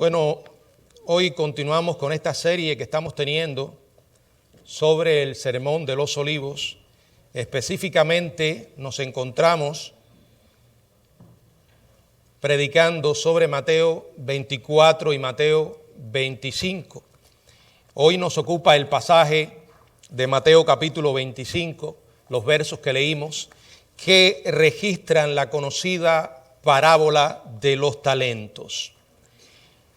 Bueno, hoy continuamos con esta serie que estamos teniendo sobre el Sermón de los Olivos. Específicamente nos encontramos predicando sobre Mateo 24 y Mateo 25. Hoy nos ocupa el pasaje de Mateo capítulo 25, los versos que leímos, que registran la conocida parábola de los talentos.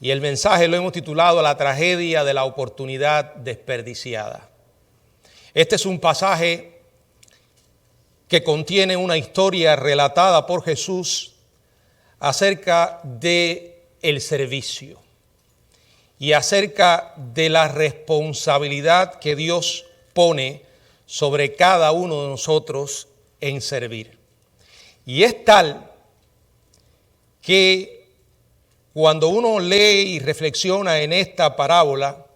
Y el mensaje lo hemos titulado La tragedia de la oportunidad desperdiciada. Este es un pasaje que contiene una historia relatada por Jesús acerca de el servicio y acerca de la responsabilidad que Dios pone sobre cada uno de nosotros en servir. Y es tal que cuando uno lee y reflexiona en esta parábola,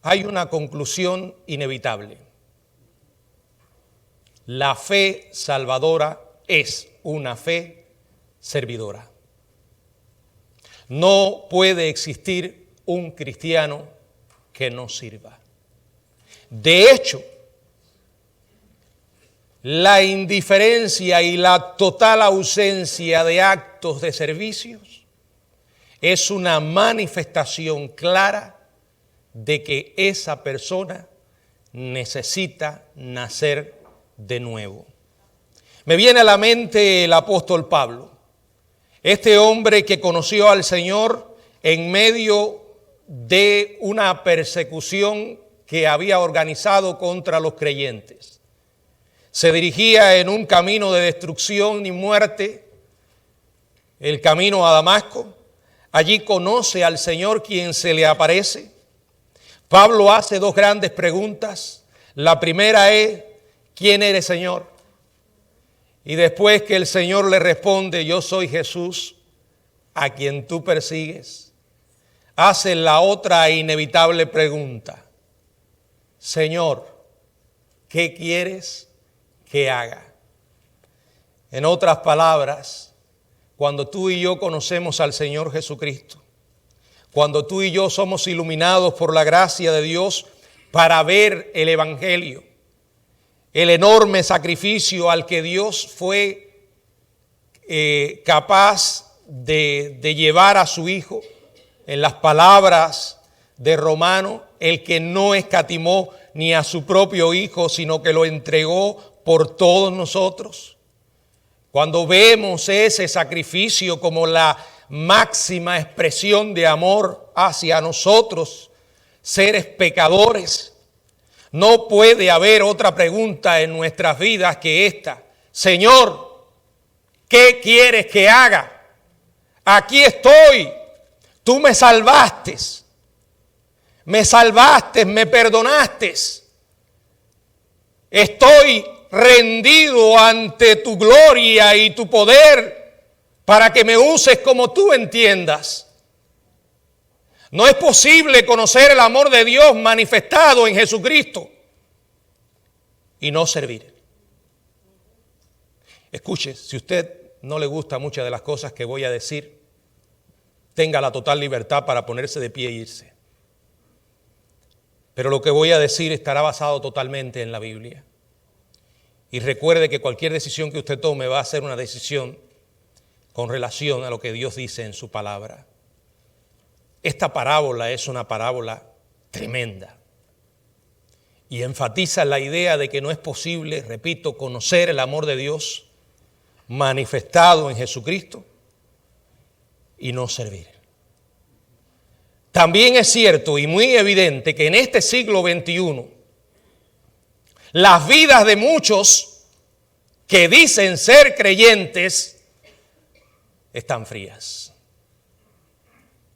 hay una conclusión inevitable. La fe salvadora es una fe servidora. No puede existir un cristiano que no sirva. De hecho, la indiferencia y la total ausencia de actos de servicios es una manifestación clara de que esa persona necesita nacer de nuevo. Me viene a la mente el apóstol Pablo, este hombre que conoció al Señor en medio de una persecución que había organizado contra los creyentes. Se dirigía en un camino de destrucción y muerte, el camino a Damasco. Allí conoce al Señor, quien se le aparece. Pablo hace dos grandes preguntas. La primera es: ¿quién eres, Señor? Y después que el Señor le responde: yo soy Jesús, a quien tú persigues, hace la otra inevitable pregunta: Señor, ¿qué quieres que haga? En otras palabras, cuando tú y yo conocemos al Señor Jesucristo, cuando tú y yo somos iluminados por la gracia de Dios para ver el Evangelio, el enorme sacrificio al que Dios fue capaz de llevar a su Hijo, en las palabras de Romano, el que no escatimó ni a su propio Hijo, sino que lo entregó por todos nosotros. Cuando vemos ese sacrificio como la máxima expresión de amor hacia nosotros, seres pecadores, no puede haber otra pregunta en nuestras vidas que esta: Señor, ¿qué quieres que haga? Aquí estoy, tú me salvaste, me perdonaste, estoy rendido ante tu gloria y tu poder para que me uses como tú entiendas. No es posible conocer el amor de Dios manifestado en Jesucristo y no servir. Escuche, si usted no le gusta muchas de las cosas que voy a decir, tenga la total libertad para ponerse de pie e irse. Pero lo que voy a decir estará basado totalmente en la Biblia. Y recuerde que cualquier decisión que usted tome va a ser una decisión con relación a lo que Dios dice en su palabra. Esta parábola es una parábola tremenda y enfatiza la idea de que no es posible, repito, conocer el amor de Dios manifestado en Jesucristo y no servir. También es cierto y muy evidente que en este siglo XXI las vidas de muchos que dicen ser creyentes están frías,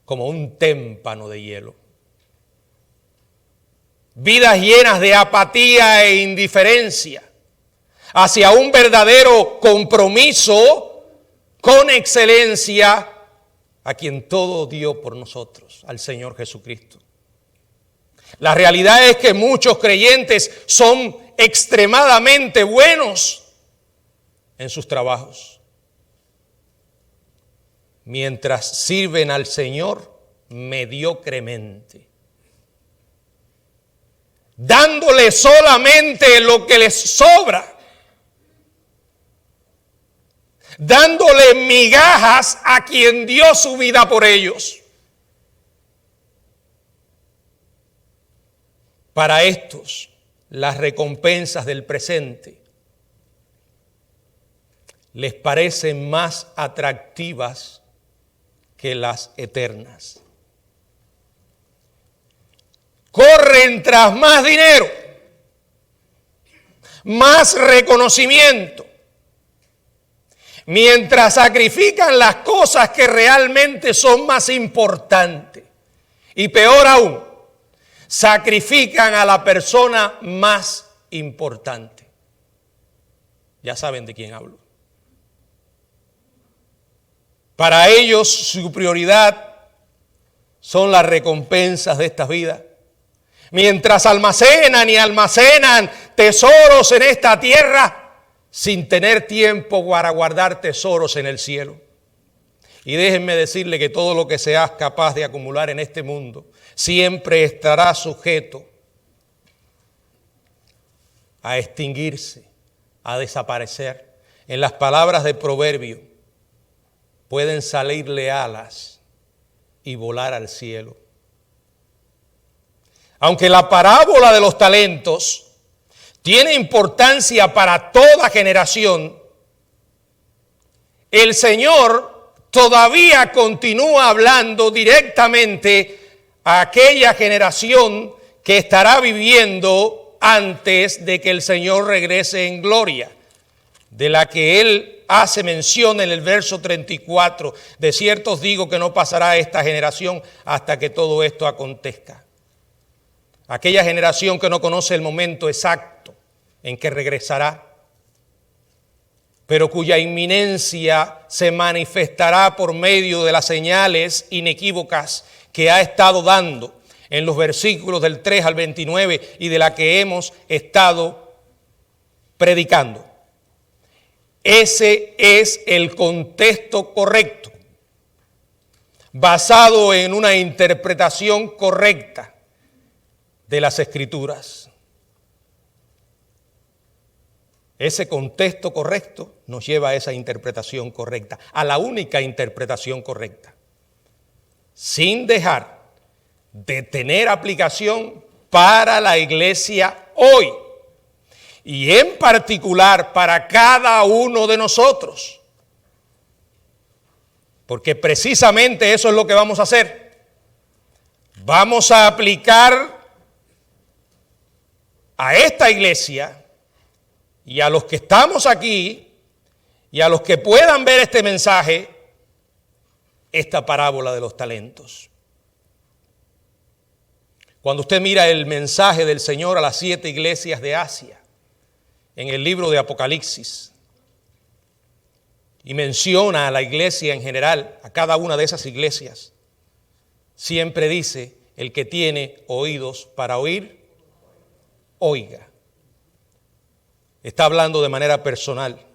como un témpano de hielo. Vidas llenas de apatía e indiferencia hacia un verdadero compromiso con excelencia a quien todo dio por nosotros, al Señor Jesucristo. La realidad es que muchos creyentes son extremadamente buenos en sus trabajos. mientras sirven al Señor mediocremente, dándole solamente lo que les sobra, dándole migajas a quien dio su vida por ellos. Para estos, las recompensas del presente les parecen más atractivas que las eternas. Corren tras más dinero, más reconocimiento, mientras sacrifican las cosas que realmente son más importantes. Y peor aún, sacrifican a la persona más importante. Ya saben de quién hablo. Para ellos su prioridad son las recompensas de esta vida. Mientras almacenan y almacenan tesoros en esta tierra, sin tener tiempo para guardar tesoros en el cielo. Y déjenme decirle que todo lo que seas capaz de acumular en este mundo siempre estará sujeto a extinguirse, a desaparecer. En las palabras de Proverbio, pueden salirle alas y volar al cielo. Aunque la parábola de los talentos tiene importancia para toda generación, el Señor todavía continúa hablando directamente a aquella generación que estará viviendo antes de que el Señor regrese en gloria, de la que Él hace mención en el verso 34. De cierto os digo que no pasará esta generación hasta que todo esto acontezca. Aquella generación que no conoce el momento exacto en que regresará, pero cuya inminencia se manifestará por medio de las señales inequívocas que ha estado dando en los versículos del 3 al 29 y de la que hemos estado predicando. Ese es el contexto correcto, basado en una interpretación correcta de las Escrituras. Ese contexto correcto nos lleva a esa interpretación correcta, a la única interpretación correcta, sin dejar de tener aplicación para la iglesia hoy y en particular para cada uno de nosotros, porque precisamente eso es lo que vamos a hacer. Vamos a aplicar a esta iglesia y a los que estamos aquí y a los que puedan ver este mensaje, esta parábola de los talentos. Cuando usted mira el mensaje del Señor a las 7 iglesias de Asia, en el libro de Apocalipsis, y menciona a la iglesia en general, a cada una de esas iglesias, siempre dice: el que tiene oídos para oír, oiga. Está hablando de manera personal.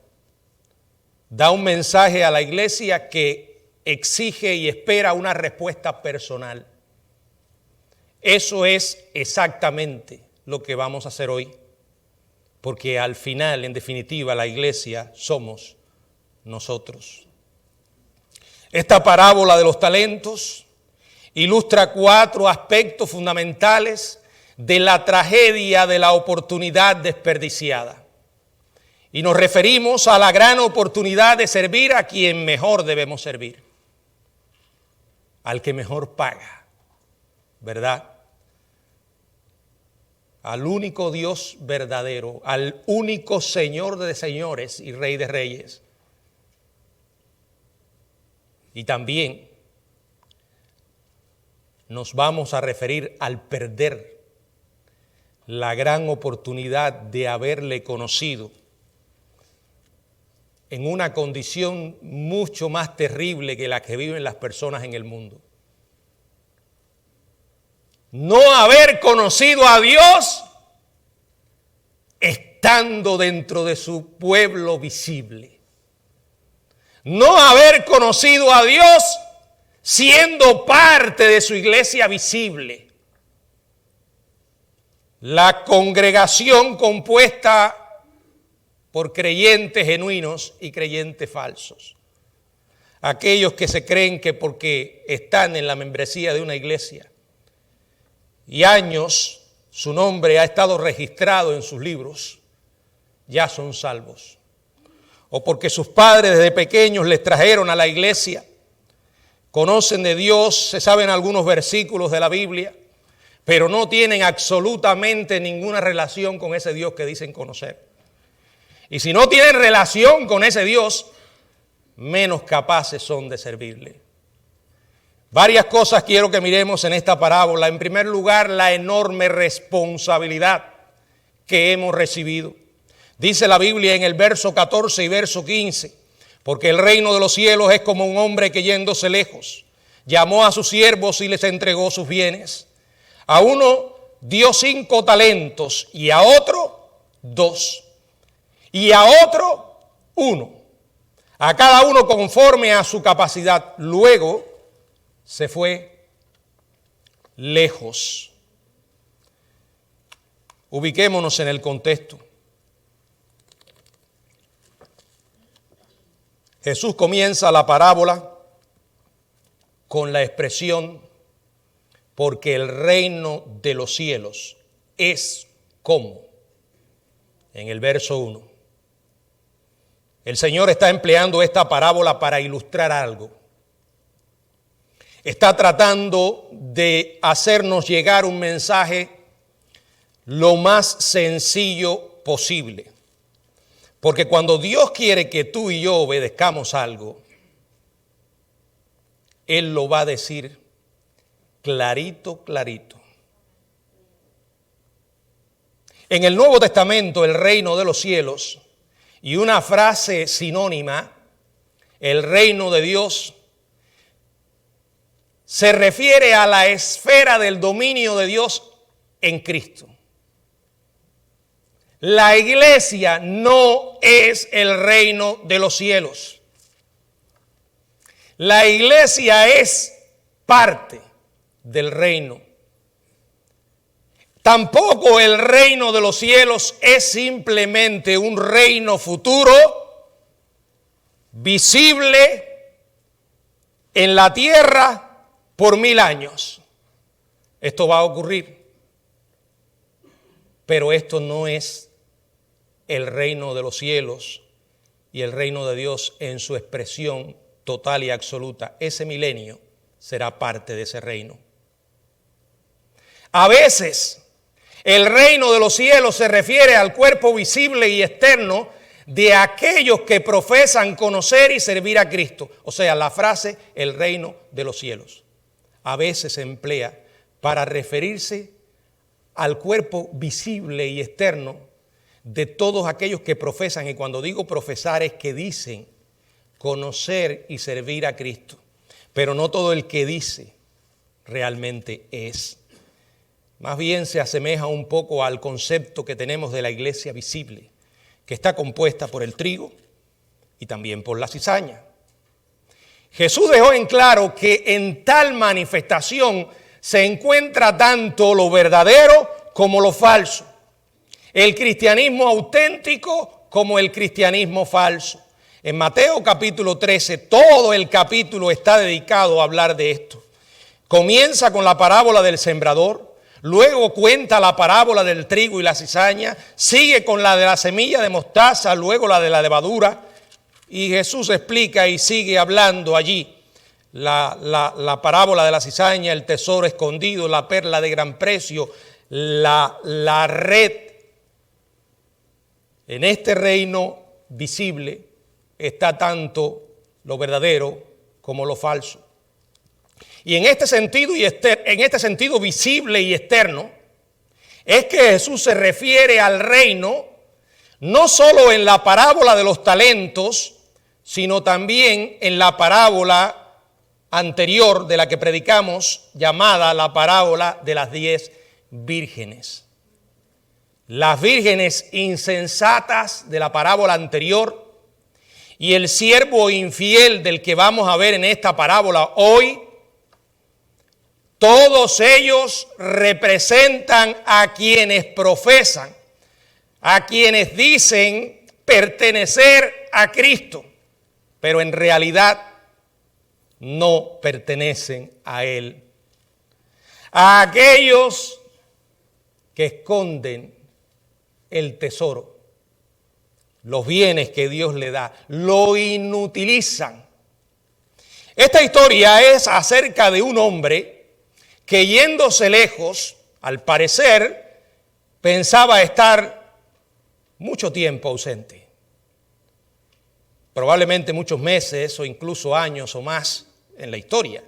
Da un mensaje a la iglesia que exige y espera una respuesta personal. Eso es exactamente lo que vamos a hacer hoy, porque al final, en definitiva, la iglesia somos nosotros. Esta parábola de los talentos ilustra 4 aspectos fundamentales de la tragedia de la oportunidad desperdiciada. Y nos referimos a la gran oportunidad de servir a quien mejor debemos servir, al que mejor paga, ¿verdad? Al único Dios verdadero, al único Señor de señores y Rey de reyes. Y también nos vamos a referir al perder la gran oportunidad de haberle conocido en una condición mucho más terrible que la que viven las personas en el mundo. No haber conocido a Dios estando dentro de su pueblo visible. no haber conocido a Dios siendo parte de su iglesia visible. La congregación compuesta por creyentes genuinos y creyentes falsos. Aquellos que se creen que porque están en la membresía de una iglesia y años su nombre ha estado registrado en sus libros, ya son salvos. O porque sus padres desde pequeños les trajeron a la iglesia, conocen de Dios, se saben algunos versículos de la Biblia, pero no tienen absolutamente ninguna relación con ese Dios que dicen conocer. Y si no tienen relación con ese Dios, menos capaces son de servirle. Varias cosas quiero que miremos en esta parábola. En primer lugar, la enorme responsabilidad que hemos recibido. Dice la Biblia en el verso 14 y verso 15, porque el reino de los cielos es como un hombre que yéndose lejos, llamó a sus siervos y les entregó sus bienes. A uno dio 5 talentos y a otro 2 y a otro 1. A cada uno conforme a su capacidad. Luego se fue lejos. Ubiquémonos en el contexto. Jesús comienza la parábola con la expresión, porque el reino de los cielos es como, en el verso 1. El Señor está empleando esta parábola para ilustrar algo. Está tratando de hacernos llegar un mensaje lo más sencillo posible. Porque cuando Dios quiere que tú y yo obedezcamos algo, Él lo va a decir clarito, clarito. En el Nuevo Testamento, el reino de los cielos, y una frase sinónima, el reino de Dios, se refiere a la esfera del dominio de Dios en Cristo. La iglesia no es el reino de los cielos. La iglesia es parte del reino. Tampoco el reino de los cielos es simplemente un reino futuro, visible en la tierra por 1000 años. Esto va a ocurrir. Pero esto no es el reino de los cielos y el reino de Dios en su expresión total y absoluta. Ese milenio será parte de ese reino. A veces el reino de los cielos se refiere al cuerpo visible y externo de aquellos que profesan conocer y servir a Cristo. O sea, la frase el reino de los cielos a veces se emplea para referirse al cuerpo visible y externo de todos aquellos que profesan, y cuando digo profesar es que dicen conocer y servir a Cristo, pero no todo el que dice realmente es. Más bien se asemeja un poco al concepto que tenemos de la iglesia visible, que está compuesta por el trigo y también por la cizaña. Jesús dejó en claro que en tal manifestación se encuentra tanto lo verdadero como lo falso. El cristianismo auténtico como el cristianismo falso. En Mateo capítulo 13, todo el capítulo está dedicado a hablar de esto. Comienza con la parábola del sembrador, luego cuenta la parábola del trigo y la cizaña, sigue con la de la semilla de mostaza, luego la de la levadura, y Jesús explica y sigue hablando allí la parábola de la cizaña, el tesoro escondido, la perla de gran precio, la red. En este reino visible está tanto lo verdadero como lo falso. Y en este sentido visible y externo, es que Jesús se refiere al reino no solo en la parábola de los talentos, sino también en la parábola anterior de la que predicamos, llamada la parábola de las 10 vírgenes. Las vírgenes insensatas de la parábola anterior y el siervo infiel del que vamos a ver en esta parábola hoy, todos ellos representan a quienes profesan, a quienes dicen pertenecer a Cristo, pero en realidad no pertenecen a Él. A aquellos que esconden el tesoro, los bienes que Dios le da, lo inutilizan. Esta historia es acerca de un hombre que, yéndose lejos, al parecer, pensaba estar mucho tiempo ausente. Probablemente muchos meses o incluso años o más en la historia.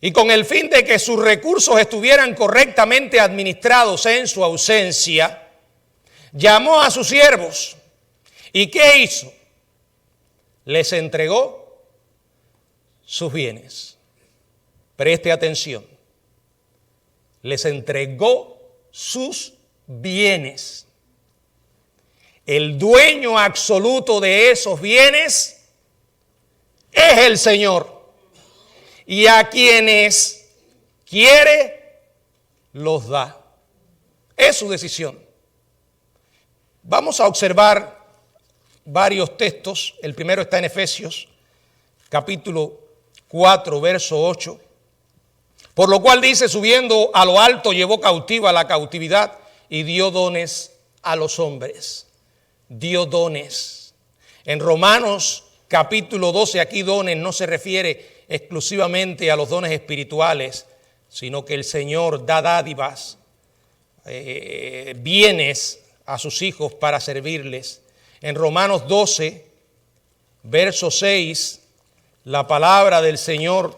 Y con el fin de que sus recursos estuvieran correctamente administrados en su ausencia, llamó a sus siervos. ¿Y qué hizo? Les entregó sus bienes. Preste atención. Les entregó sus bienes. El dueño absoluto de esos bienes es el Señor. Y a quienes quiere, los da. Es su decisión. Vamos a observar varios textos. El primero está en Efesios, capítulo 4, verso 8. Por lo cual dice, subiendo a lo alto, llevó cautiva la cautividad y dio dones a los hombres. Dio dones. En Romanos, capítulo 12, aquí dones no se refiere exclusivamente a los dones espirituales, sino que el Señor da dádivas, bienes a sus hijos para servirles. En Romanos 12, verso 6, la palabra del Señor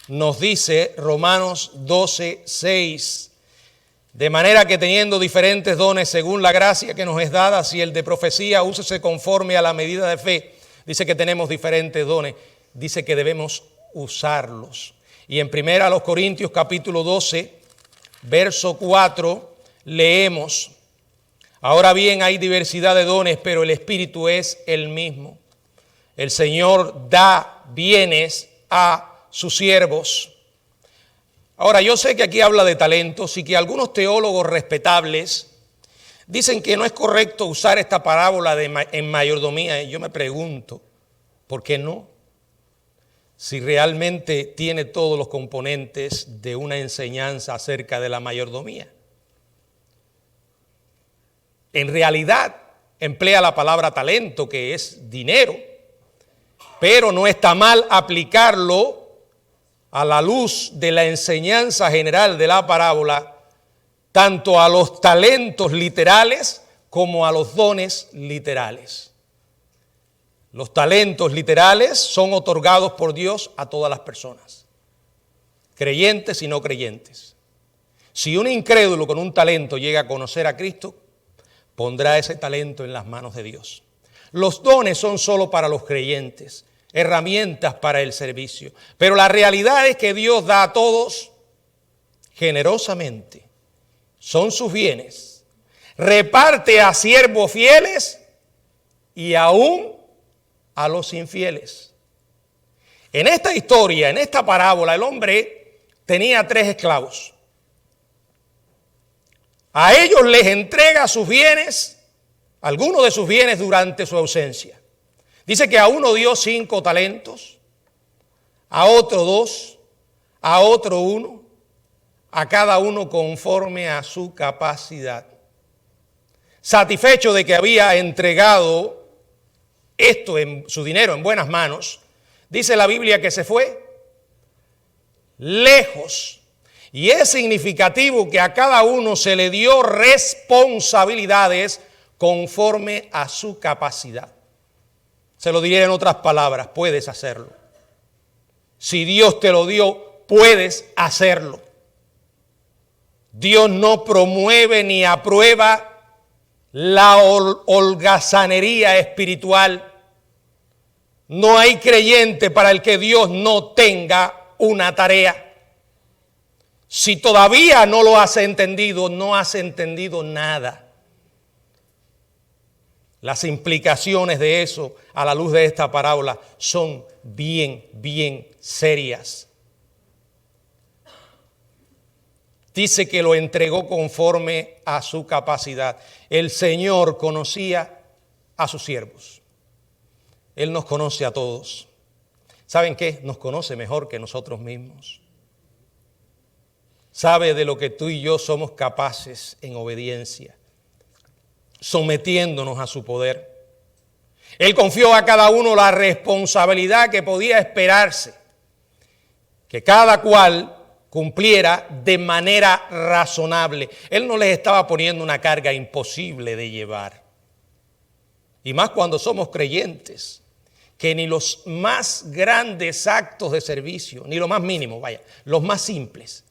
nos dice, Romanos 12, 6, de manera que teniendo diferentes dones según la gracia que nos es dada, si el de profecía úsese conforme a la medida de fe, dice que tenemos diferentes dones, dice que debemos usarlos. Y en 1 Corintios capítulo 12, verso 4, leemos, ahora bien hay diversidad de dones, pero el Espíritu es el mismo. El Señor da bienes a sus siervos. Ahora, yo sé que aquí habla de talentos y que algunos teólogos respetables dicen que no es correcto usar esta parábola en mayordomía. Y yo me pregunto, ¿por qué no? Si realmente tiene todos los componentes de una enseñanza acerca de la mayordomía. En realidad, emplea la palabra talento, que es dinero, pero no está mal aplicarlo a la luz de la enseñanza general de la parábola, tanto a los talentos literales como a los dones literales. Los talentos literales son otorgados por Dios a todas las personas, creyentes y no creyentes. Si un incrédulo con un talento llega a conocer a Cristo, pondrá ese talento en las manos de Dios. Los dones son solo para los creyentes, herramientas para el servicio. Pero la realidad es que Dios da a todos generosamente. Son sus bienes. Reparte a siervos fieles y aún a los infieles. En esta historia, en esta parábola, el hombre tenía 3 esclavos. A ellos les entrega sus bienes, algunos de sus bienes durante su ausencia. Dice que a uno dio 5 talentos, a otro 2, a otro 1, a cada uno conforme a su capacidad. Satisfecho de que había entregado su dinero en buenas manos, dice la Biblia que se fue lejos. Y es significativo que a cada uno se le dio responsabilidades conforme a su capacidad. Se lo diré en otras palabras, puedes hacerlo. Si Dios te lo dio, puedes hacerlo. Dios no promueve ni aprueba la holgazanería espiritual. No hay creyente para el que Dios no tenga una tarea. Si todavía no lo has entendido, no has entendido nada. Las implicaciones de eso a la luz de esta parábola son bien serias. Dice que lo entregó conforme a su capacidad. El Señor conocía a sus siervos. Él nos conoce a todos. ¿Saben qué? Nos conoce mejor que nosotros mismos. Sabe de lo que tú y yo somos capaces en obediencia, sometiéndonos a su poder. Él confió a cada uno la responsabilidad que podía esperarse, que cada cual cumpliera de manera razonable. Él no les estaba poniendo una carga imposible de llevar. Y más cuando somos creyentes, que ni los más grandes actos de servicio, ni lo más mínimo, los más simples,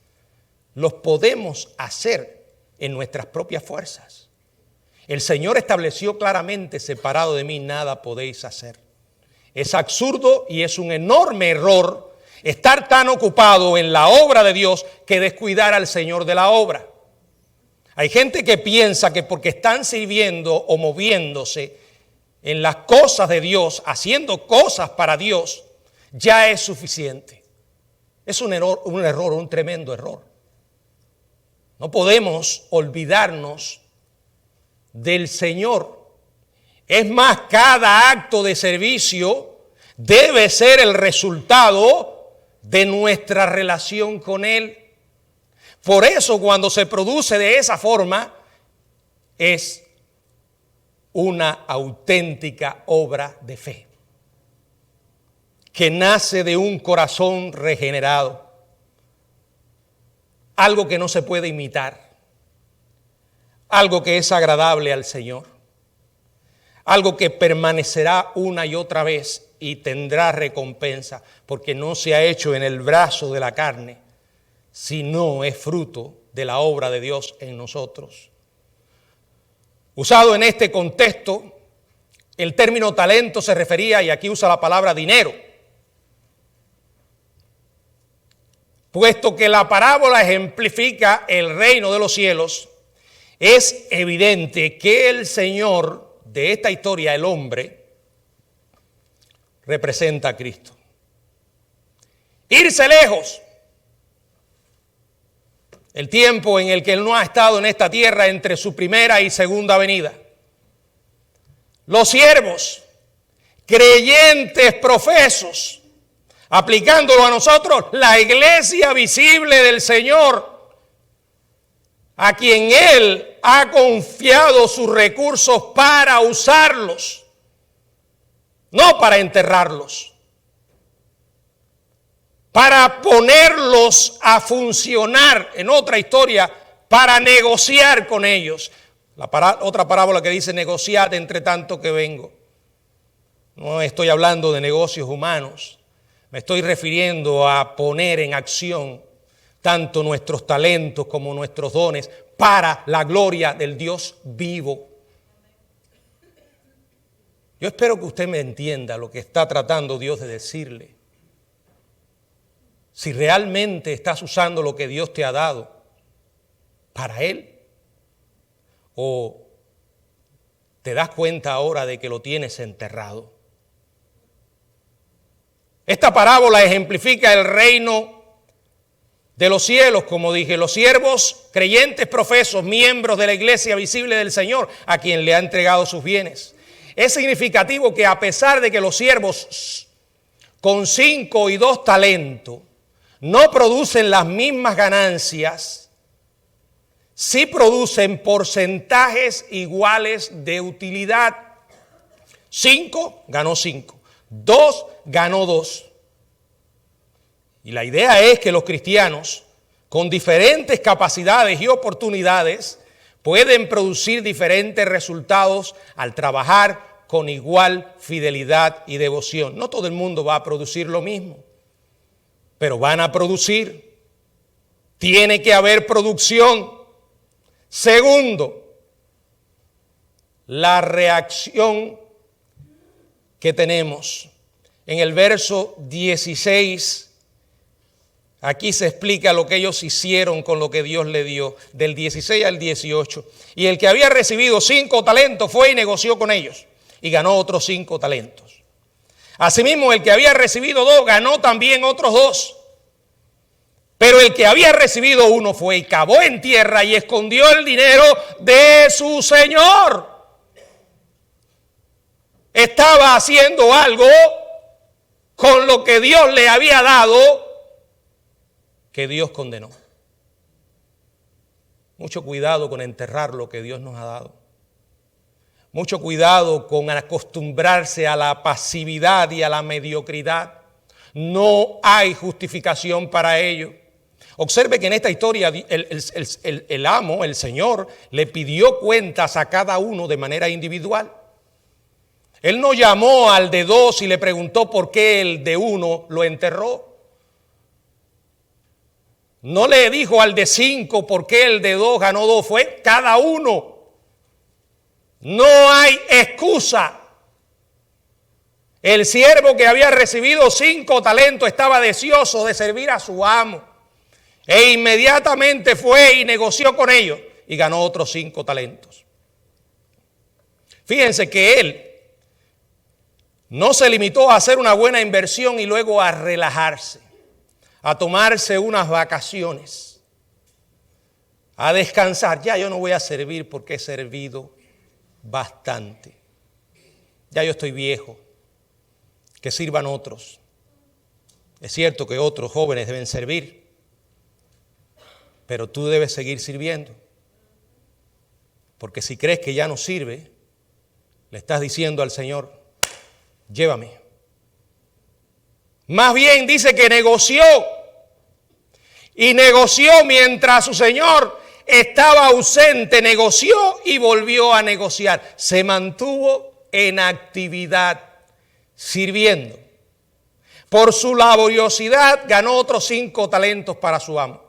los podemos hacer en nuestras propias fuerzas. El Señor estableció claramente: separado de mí nada podéis hacer. Es absurdo y es un enorme error estar tan ocupado en la obra de Dios que descuidar al Señor de la obra. Hay gente que piensa que porque están sirviendo o moviéndose en las cosas de Dios, haciendo cosas para Dios, ya es suficiente. Es un error, un tremendo error. No podemos olvidarnos del Señor. Es más, cada acto de servicio debe ser el resultado de nuestra relación con Él. Por eso, cuando se produce de esa forma, es una auténtica obra de fe, que nace de un corazón regenerado, algo que no se puede imitar, algo que es agradable al Señor, algo que permanecerá una y otra vez y tendrá recompensa, porque no se ha hecho en el brazo de la carne, sino es fruto de la obra de Dios en nosotros. Usado en este contexto, el término talento se refería, y aquí usa la palabra dinero, puesto que la parábola ejemplifica el reino de los cielos. Es evidente que el Señor de esta historia, el hombre, representa a Cristo. Irse lejos, el tiempo en el que Él no ha estado en esta tierra entre su primera y segunda venida. Los siervos, creyentes profesos, aplicándolo a nosotros, la iglesia visible del Señor, a quien Él ha confiado sus recursos para usarlos, no para enterrarlos, para ponerlos a funcionar, en otra historia, para negociar con ellos. Otra parábola que dice: negociad entre tanto que vengo. No estoy hablando de negocios humanos, me estoy refiriendo a poner en acción tanto nuestros talentos como nuestros dones para la gloria del Dios vivo. Yo espero que usted me entienda lo que está tratando Dios de decirle. Si realmente estás usando lo que Dios te ha dado para Él, o te das cuenta ahora de que lo tienes enterrado. Esta parábola ejemplifica el reino de los cielos, como dije, los siervos, creyentes profesos, miembros de la iglesia visible del Señor, a quien le ha entregado sus bienes. Es significativo que a pesar de que los siervos con 5 y 2 talentos no producen las mismas ganancias, sí producen porcentajes iguales de utilidad. 5 ganó 5, 2 ganó 2. Y la idea es que los cristianos, con diferentes capacidades y oportunidades, pueden producir diferentes resultados al trabajar con igual fidelidad y devoción. No todo el mundo va a producir lo mismo, pero van a producir. Tiene que haber producción. Segundo, la reacción que tenemos. En el verso 16 Aquí se explica lo que ellos hicieron con lo que Dios le dio, del 16 al 18. Y el que había recibido 5 talentos fue y negoció con ellos y ganó otros 5 talentos. Asimismo, el que había recibido 2 ganó también otros 2. Pero el que había recibido 1 fue y cavó en tierra y escondió el dinero de su señor. Estaba haciendo algo con lo que Dios le había dado, que Dios condenó. Mucho cuidado con enterrar lo que Dios nos ha dado. Mucho cuidado con acostumbrarse a la pasividad y a la mediocridad. No hay justificación para ello. Observe que en esta historia el amo, el Señor, le pidió cuentas a cada uno de manera individual. Él no llamó al de 2 y le preguntó por qué el de 1 lo enterró. No le dijo al de 5 por qué el de 2 ganó 2. Fue cada uno. No hay excusa. El siervo que había recibido 5 talentos estaba deseoso de servir a su amo. E inmediatamente fue y negoció con ellos y ganó otros 5 talentos. Fíjense que él no se limitó a hacer una buena inversión y luego a relajarse, a tomarse unas vacaciones, a descansar. Ya yo no voy a servir porque he servido bastante. Ya yo estoy viejo, que sirvan otros. Es cierto que otros jóvenes deben servir, pero tú debes seguir sirviendo. Porque si crees que ya no sirve, le estás diciendo al Señor, llévame. Más bien dice que negoció. Y negoció mientras su Señor estaba ausente. Negoció y volvió a negociar. Se mantuvo en actividad, sirviendo. Por su laboriosidad ganó otros 5 talentos para su amo.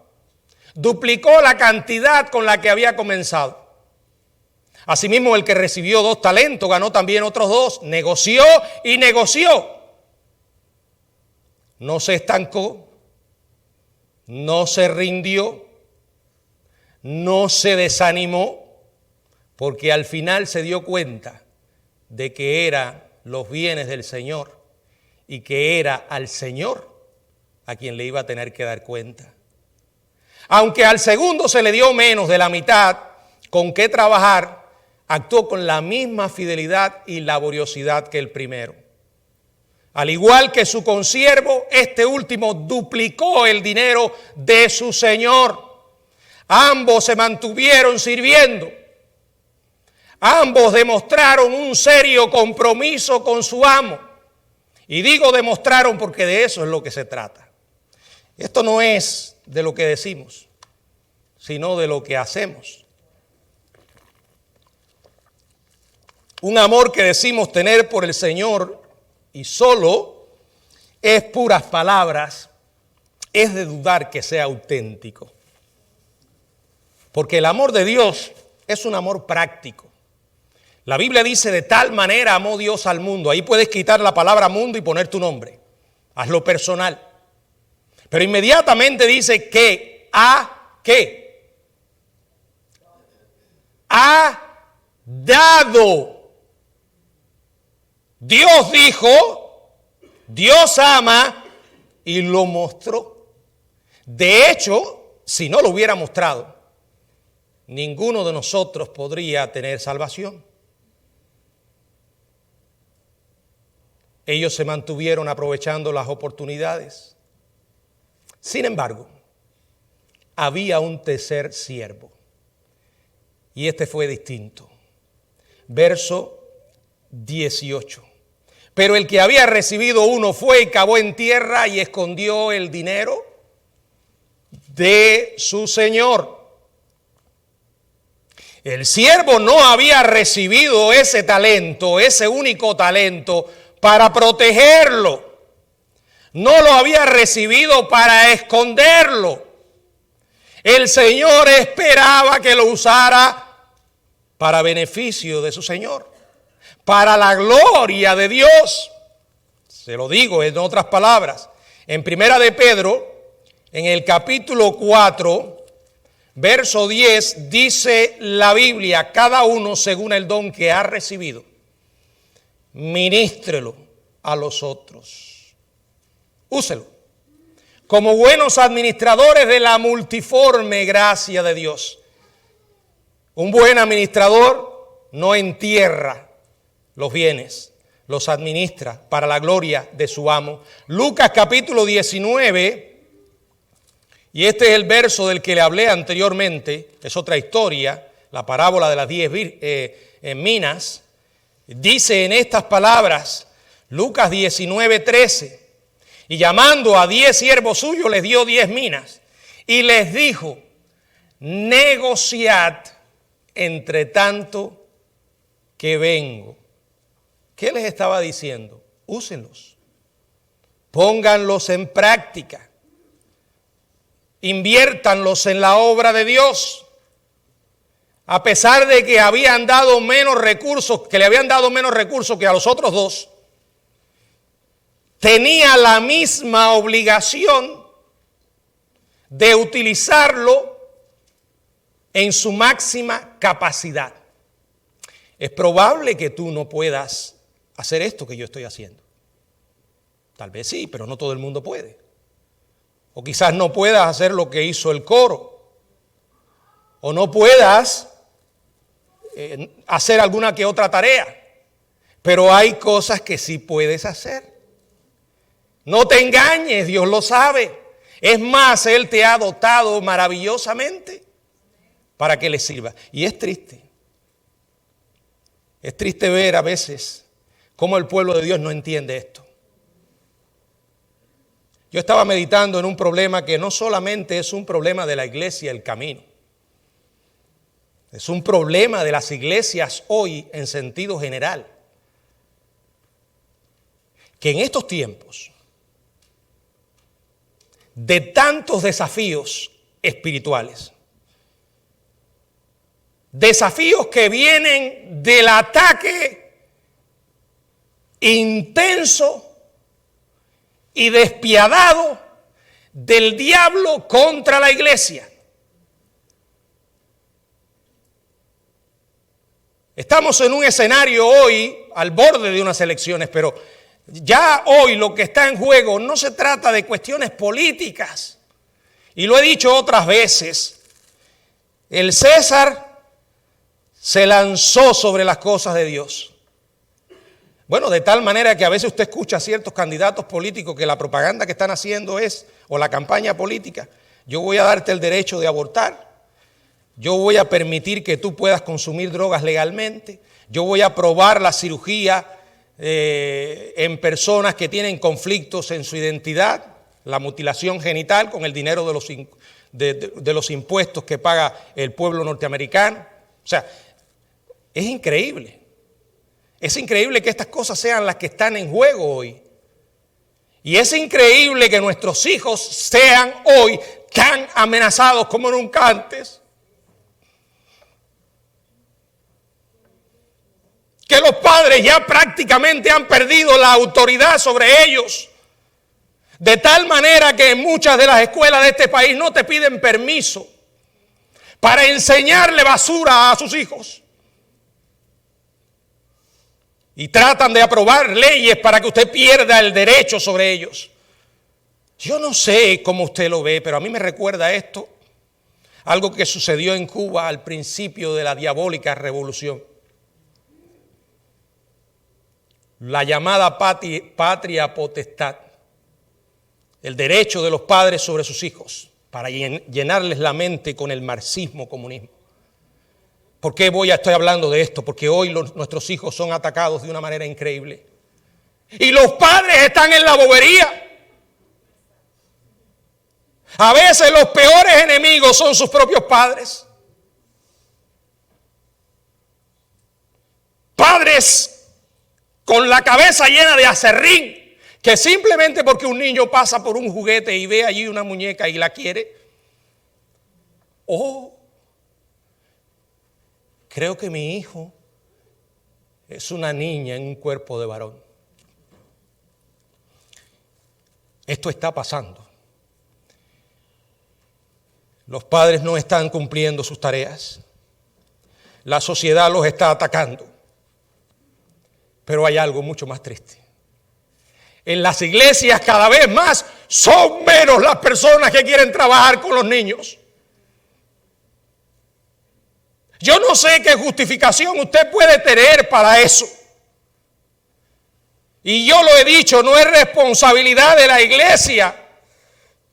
Duplicó la cantidad con la que había comenzado. Asimismo, el que recibió 2 talentos ganó también otros 2. Negoció y negoció. No se estancó, no se rindió, no se desanimó, porque al final se dio cuenta de que eran los bienes del Señor y que era al Señor a quien le iba a tener que dar cuenta. Aunque al segundo se le dio menos de la mitad con qué trabajar, actuó con la misma fidelidad y laboriosidad que el primero. Al igual que su consiervo, este último duplicó el dinero de su señor. Ambos se mantuvieron sirviendo. Ambos demostraron un serio compromiso con su amo. Y digo demostraron porque de eso es lo que se trata. Esto no es de lo que decimos, sino de lo que hacemos. Un amor que decimos tener por el Señor y solo es puras palabras, es de dudar que sea auténtico. Porque el amor de Dios es un amor práctico. La Biblia dice, de tal manera amó Dios al mundo. Ahí puedes quitar la palabra mundo y poner tu nombre. Hazlo personal. Pero inmediatamente dice que ¿qué? Ha dado. Dios dijo, Dios ama y lo mostró. De hecho, si no lo hubiera mostrado, ninguno de nosotros podría tener salvación. Ellos se mantuvieron aprovechando las oportunidades. Sin embargo, había un tercer siervo y este fue distinto. Verso 18. Pero el que había recibido 1 fue y cavó en tierra y escondió el dinero de su señor. El siervo no había recibido ese talento, ese único talento, para protegerlo. No lo había recibido para esconderlo. El Señor esperaba que lo usara para beneficio de su Señor, para la gloria de Dios. Se lo digo en otras palabras. En Primera de Pedro, En el capítulo 4, verso 10, dice la Biblia: cada uno según el don que ha recibido, ministrelo a los otros. Úselo como buenos administradores de la multiforme gracia de Dios. Un buen administrador no entierra los bienes, los administra para la gloria de su amo. Lucas capítulo 19, y este es el verso del que le hablé anteriormente, es otra historia, la parábola de las 10 minas. Dice en estas palabras, Lucas 19:13, y llamando a 10 siervos suyos les dio 10 minas y les dijo: negociad entre tanto que vengo. ¿Qué les estaba diciendo? Úsenlos, pónganlos en práctica, inviértanlos en la obra de Dios. A pesar de que habían dado menos recursos, que le habían dado menos recursos que a los otros dos, tenía la misma obligación de utilizarlo en su máxima capacidad. Es probable que tú no puedas hacer esto que yo estoy haciendo. Tal vez sí, pero no todo el mundo puede. O quizás no puedas hacer lo que hizo el coro. O no puedas hacer alguna que otra tarea. Pero hay cosas que sí puedes hacer. No te engañes, Dios lo sabe. Es más, Él te ha dotado maravillosamente para que le sirva. Y es triste. Es triste ver a veces cómo el pueblo de Dios no entiende esto. Yo estaba meditando en un problema que no solamente es un problema de la iglesia El Camino. Es un problema de las iglesias hoy en sentido general. Que en estos tiempos de tantos desafíos espirituales, desafíos que vienen del ataque intenso y despiadado del diablo contra la iglesia. Estamos en un escenario hoy al borde de unas elecciones, pero ya hoy lo que está en juego no se trata de cuestiones políticas. Y lo he dicho otras veces, el César se lanzó sobre las cosas de Dios. Bueno, de tal manera que a veces usted escucha a ciertos candidatos políticos que la propaganda que están haciendo es, o la campaña política: yo voy a darte el derecho de abortar, yo voy a permitir que tú puedas consumir drogas legalmente, yo voy a aprobar la cirugía en personas que tienen conflictos en su identidad, la mutilación genital con el dinero de los impuestos que paga el pueblo norteamericano. O sea, es increíble. Es increíble que estas cosas sean las que están en juego hoy. Y es increíble que nuestros hijos sean hoy tan amenazados como nunca antes. Que los padres ya prácticamente han perdido la autoridad sobre ellos. De tal manera que en muchas de las escuelas de este país no te piden permiso para enseñarle basura a sus hijos. Y tratan de aprobar leyes para que usted pierda el derecho sobre ellos. Yo no sé cómo usted lo ve, pero a mí me recuerda esto, algo que sucedió en Cuba al principio de la diabólica revolución. La llamada patria potestad, el derecho de los padres sobre sus hijos, para llenarles la mente con el marxismo, comunismo. ¿Por qué estoy hablando de esto? Porque hoy nuestros hijos son atacados de una manera increíble. Y los padres están en la bobería. A veces los peores enemigos son sus propios padres. Padres con la cabeza llena de aserrín, que simplemente porque un niño pasa por un juguete y ve allí una muñeca y la quiere, creo que mi hijo es una niña en un cuerpo de varón. Esto está pasando. Los padres no están cumpliendo sus tareas. La sociedad los está atacando. Pero hay algo mucho más triste. En las iglesias cada vez más son menos las personas que quieren trabajar con los niños. Yo no sé qué justificación usted puede tener para eso. Y yo lo he dicho, no es responsabilidad de la iglesia,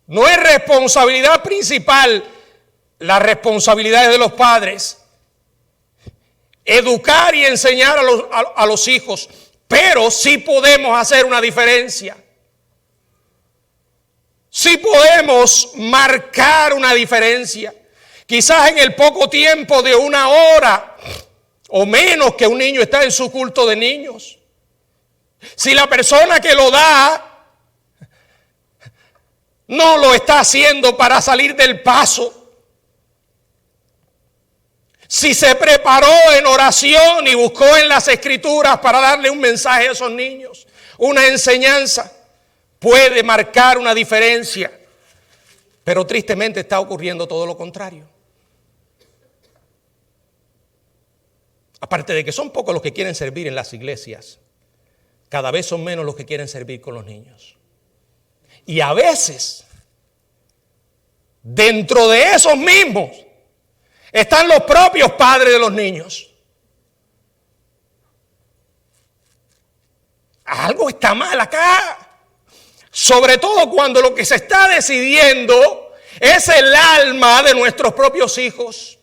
no es responsabilidad principal, la responsabilidad es de los padres. Educar y enseñar a los hijos, pero sí podemos hacer una diferencia. Sí podemos marcar una diferencia. Quizás en el poco tiempo de una hora o menos que un niño está en su culto de niños. Si la persona que lo da no lo está haciendo para salir del paso. Si se preparó en oración y buscó en las escrituras para darle un mensaje a esos niños, una enseñanza, puede marcar una diferencia. Pero tristemente está ocurriendo todo lo contrario. Aparte de que son pocos los que quieren servir en las iglesias, cada vez son menos los que quieren servir con los niños. Y a veces, dentro de esos mismos, están los propios padres de los niños. Algo está mal acá. Sobre todo cuando lo que se está decidiendo es el alma de nuestros propios hijos.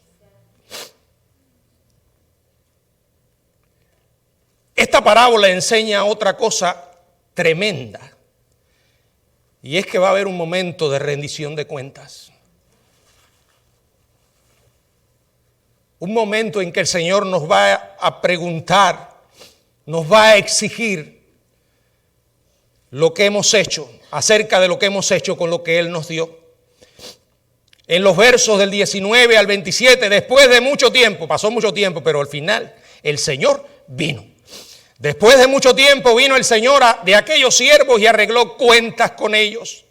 Esta parábola enseña otra cosa tremenda. Y es que va a haber un momento de rendición de cuentas. Un momento en que el Señor nos va a preguntar, nos va a exigir lo que hemos hecho, acerca de lo que hemos hecho con lo que Él nos dio. En los versos del 19 al 27, después de mucho tiempo, pasó mucho tiempo, pero al final el Señor vino. Después de mucho tiempo vino el Señor de aquellos siervos y arregló cuentas con ellos.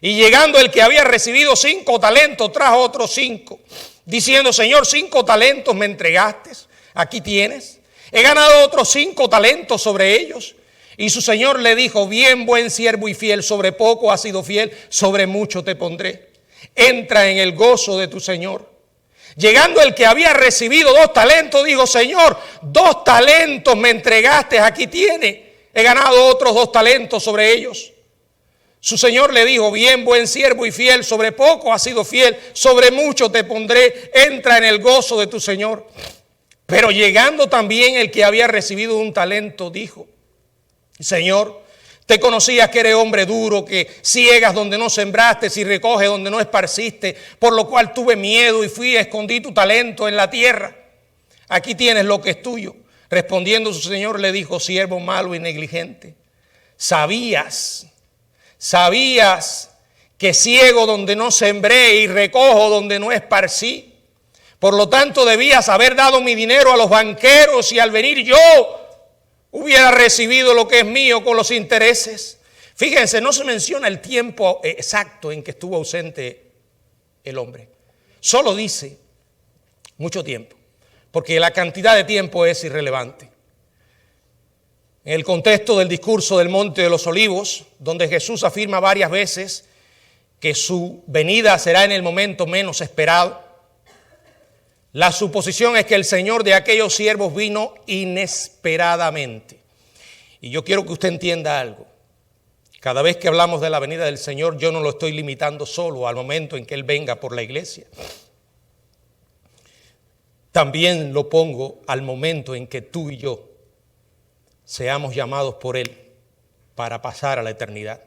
Y llegando el que había recibido 5 talentos, trajo otros 5. Diciendo, Señor, 5 talentos me entregaste, aquí tienes. He ganado otros 5 talentos sobre ellos. Y su Señor le dijo, bien, buen siervo y fiel, sobre poco has sido fiel, sobre mucho te pondré. Entra en el gozo de tu Señor. Llegando el que había recibido 2 talentos, dijo, Señor, 2 talentos me entregaste, aquí tienes. He ganado otros 2 talentos sobre ellos. Su Señor le dijo, bien, buen siervo y fiel, sobre poco has sido fiel, sobre mucho te pondré, entra en el gozo de tu Señor. Pero llegando también el que había recibido 1 talento, dijo, Señor, te conocías que eres hombre duro, que ciegas donde no sembraste y recoges donde no esparciste, por lo cual tuve miedo y fui a escondí tu talento en la tierra. Aquí tienes lo que es tuyo. Respondiendo su Señor le dijo, siervo malo y negligente, sabías que ciego donde no sembré y recojo donde no esparcí. Por lo tanto debías haber dado mi dinero a los banqueros y al venir yo hubiera recibido lo que es mío con los intereses. Fíjense, no se menciona el tiempo exacto en que estuvo ausente el hombre. Solo dice mucho tiempo, porque la cantidad de tiempo es irrelevante. En el contexto del discurso del Monte de los Olivos, donde Jesús afirma varias veces que su venida será en el momento menos esperado, la suposición es que el Señor de aquellos siervos vino inesperadamente. Y yo quiero que usted entienda algo. Cada vez que hablamos de la venida del Señor, yo no lo estoy limitando solo al momento en que Él venga por la iglesia. También lo pongo al momento en que tú y yo seamos llamados por Él para pasar a la eternidad.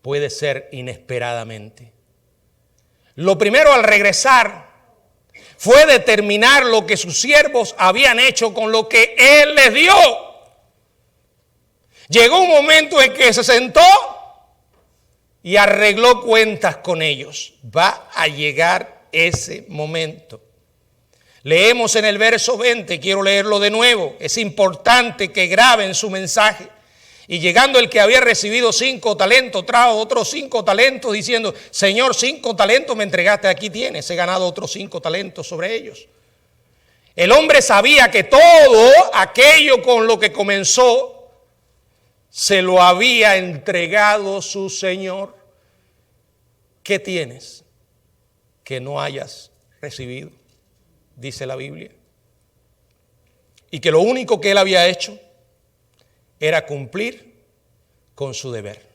Puede ser inesperadamente. Lo primero al regresar fue determinar lo que sus siervos habían hecho con lo que Él les dio. Llegó un momento en que se sentó y arregló cuentas con ellos. Va a llegar ese momento. Leemos en el verso 20, quiero leerlo de nuevo. Es importante que graben su mensaje Y llegando el que había recibido 5 talentos, trajo otros 5 talentos diciendo, Señor, 5 talentos me entregaste, aquí tienes, he ganado otros 5 talentos sobre ellos. El hombre sabía que todo aquello con lo que comenzó se lo había entregado su Señor. ¿Qué tienes que no hayas recibido? Dice la Biblia. Y que lo único que él había hecho era cumplir con su deber.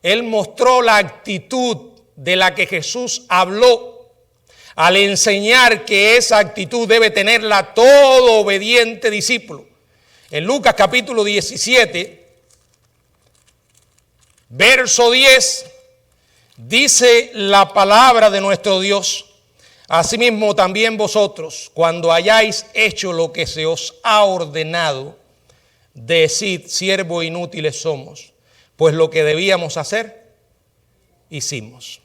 Él mostró la actitud de la que Jesús habló al enseñar que esa actitud debe tenerla todo obediente discípulo. En Lucas capítulo 17, verso 10, dice la palabra de nuestro Dios: asimismo también vosotros, cuando hayáis hecho lo que se os ha ordenado, decid, siervos inútiles somos, pues lo que debíamos hacer, hicimos.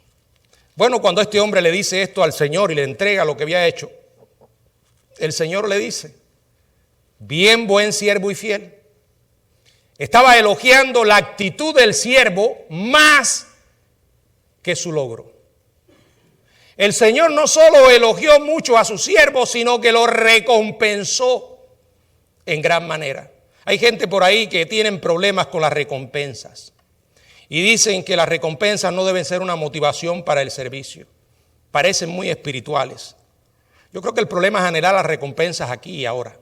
Bueno, cuando este hombre le dice esto al Señor y le entrega lo que había hecho, el Señor le dice, bien, buen siervo y fiel. Estaba elogiando la actitud del siervo más que su logro. El Señor no solo elogió mucho a su siervo, sino que lo recompensó en gran manera. Hay gente por ahí que tienen problemas con las recompensas y dicen que las recompensas no deben ser una motivación para el servicio. Parecen muy espirituales. Yo creo que el problema es anhelar las recompensas aquí y ahora.